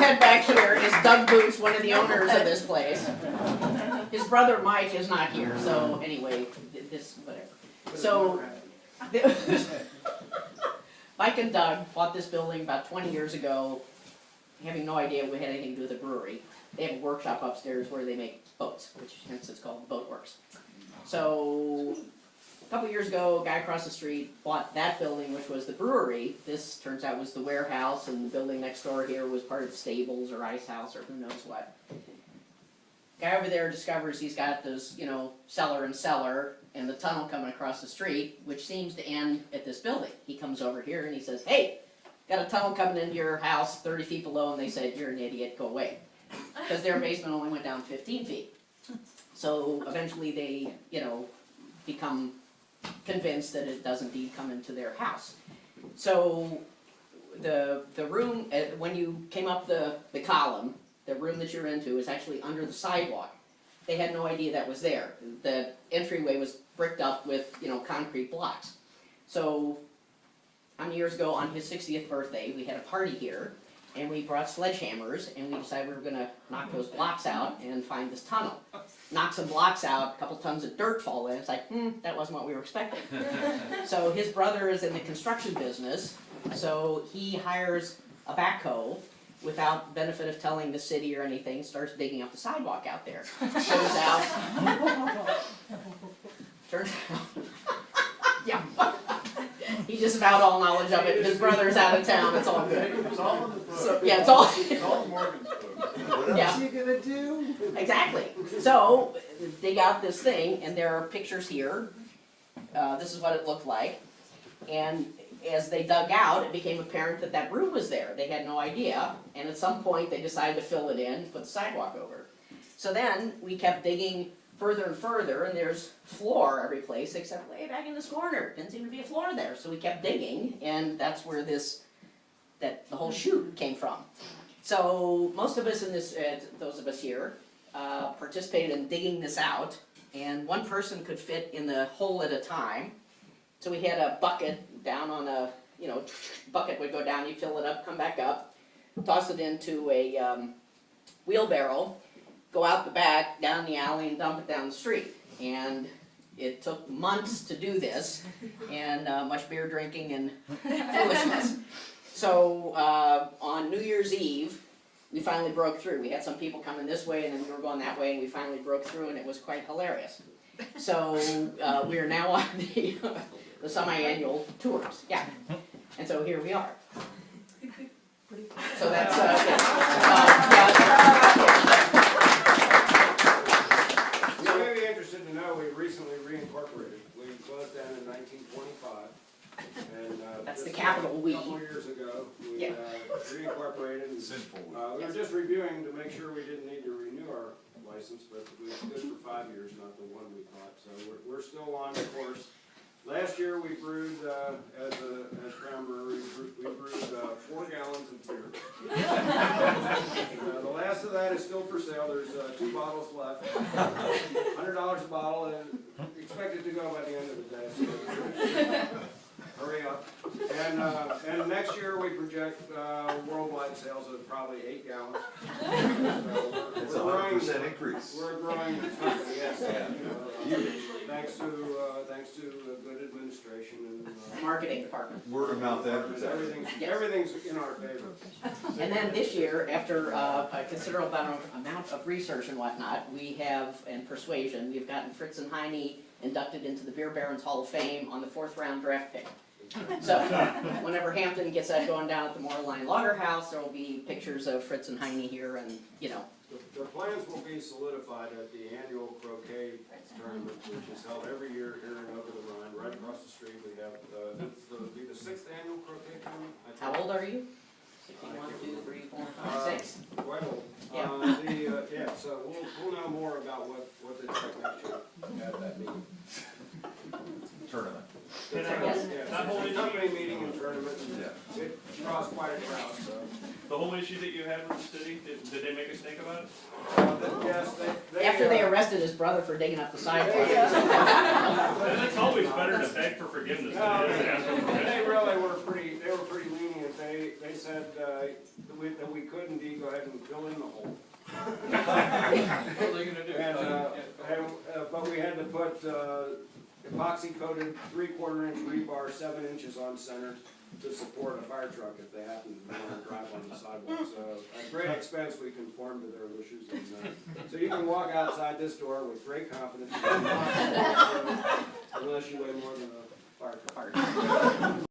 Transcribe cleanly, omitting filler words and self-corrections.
head back here is Doug Boots, one of the owners of this place. His brother Mike is not here, so anyway, this, whatever. So, Mike and Doug bought this building about 20 years ago, having no idea we had anything to do with the brewery. They have a workshop upstairs where they make boats, which hence it's called Boat Works. So, a couple years ago, a guy across the street bought that building, which was the brewery. This turns out was the warehouse, and the building next door here was part of the stables or ice house or who knows what. Guy over there discovers he's got this, cellar and cellar, and the tunnel coming across the street, which seems to end at this building. He comes over here and he says, "Hey, got a tunnel coming into your house 30 feet below," and they said, "You're an idiot, go away." Because their basement only went down 15 feet. So eventually they, become convinced that it does indeed come into their house. So the room, when you came up the column, the room that you're into is actually under the sidewalk. They had no idea that was there. The entryway was bricked up with, concrete blocks. So, how many years ago, on his 60th birthday, we had a party here, and we brought sledgehammers, and we decided we were going to knock those blocks out and find this tunnel. Knock some blocks out, a couple tons of dirt fall in. It's like, that wasn't what we were expecting. So his brother is in the construction business, so he hires a backhoe without benefit of telling the city or anything, starts digging up the sidewalk out there. Turns out, yeah, he disavowed all knowledge of it. His brother's out of town. It's all good. It's all in the book. So, yeah, it's all. It's all in Morgan's book. What else Yeah. are you gonna do? Exactly. So, dig out this thing, and there are pictures here. This is what it looked like. And as they dug out, it became apparent that that room was there. They had no idea, and at some point they decided to fill it in and put the sidewalk over. So then we kept digging further and further, and there's floor every place except way back in this corner. Didn't seem to be a floor there, so we kept digging, and that's where the whole chute came from. So most of us in this, those of us here, participated in digging this out, and one person could fit in the hole at a time. So we had a bucket down on a, bucket would go down, you fill it up, come back up, toss it into a wheelbarrow, go out the back, down the alley, and dump it down the street. And it took months to do this, and much beer drinking and foolishness. So on New Year's Eve, we finally broke through. We had some people coming this way, and then we were going that way, and we finally broke through, and it was quite hilarious. So we are now on the semi-annual tours, yeah. And so here we are. So that's, You may be interested to know we recently reincorporated. We closed down in 1925. And That's the capital we. A couple years ago, we Yeah. reincorporated. And, Sinful. we were just reviewing to make sure we didn't need to renew our license, but we was good for 5 years, not the one we thought. So we're still on the course. Last year we brewed, as Crown Brewery, we brewed 4 gallons of beer. The last of that is still for sale. There's 2 bottles left. $100 a bottle, and expect it to go by the end of the day. So hurry up. And next year we project worldwide sales of probably 8 gallons. It's a 100% increase. We're growing company, yes. Yeah. Thanks to good administration and Marketing department. Word of mouth advertising. everything's in our favor. And then this year, after a considerable amount of research and whatnot, we have, and persuasion, we've gotten Fritz and Heine inducted into the Beer Barons Hall of Fame on the 4th round draft pick. So, whenever Hampton gets that going down at the Moorline Lager House, there will be pictures of Fritz and Heine here, and, The plans will be solidified at the annual croquet tournament, which is held every year here in Over the Rhine, right across the street. We have, it'll be the 6th annual croquet tournament. how old are you? 61, 2, 3, 4, 5, 6? Quite old. Yeah. So we'll know more about what to expect next year at that meeting. Tournament. Yes. It's a company meeting and tournament, and Yeah. it draws quite a crowd, so. The whole issue that you had with the city, did they make a stink about it? Yes, After they arrested his brother for digging up the sidewalk. It's always better to beg for forgiveness than to ask for They permission. really were pretty lenient. They they said, that we could indeed go ahead and fill in the hole. What are they gonna do? But we had to put, epoxy coated 3/4 inch rebar, 7 inches on center to support a fire truck if they happen to want to drive on the sidewalk. So at great expense, we conformed to their wishes. And, so you can walk outside this door with great confidence. Unless you weigh more than a fire truck.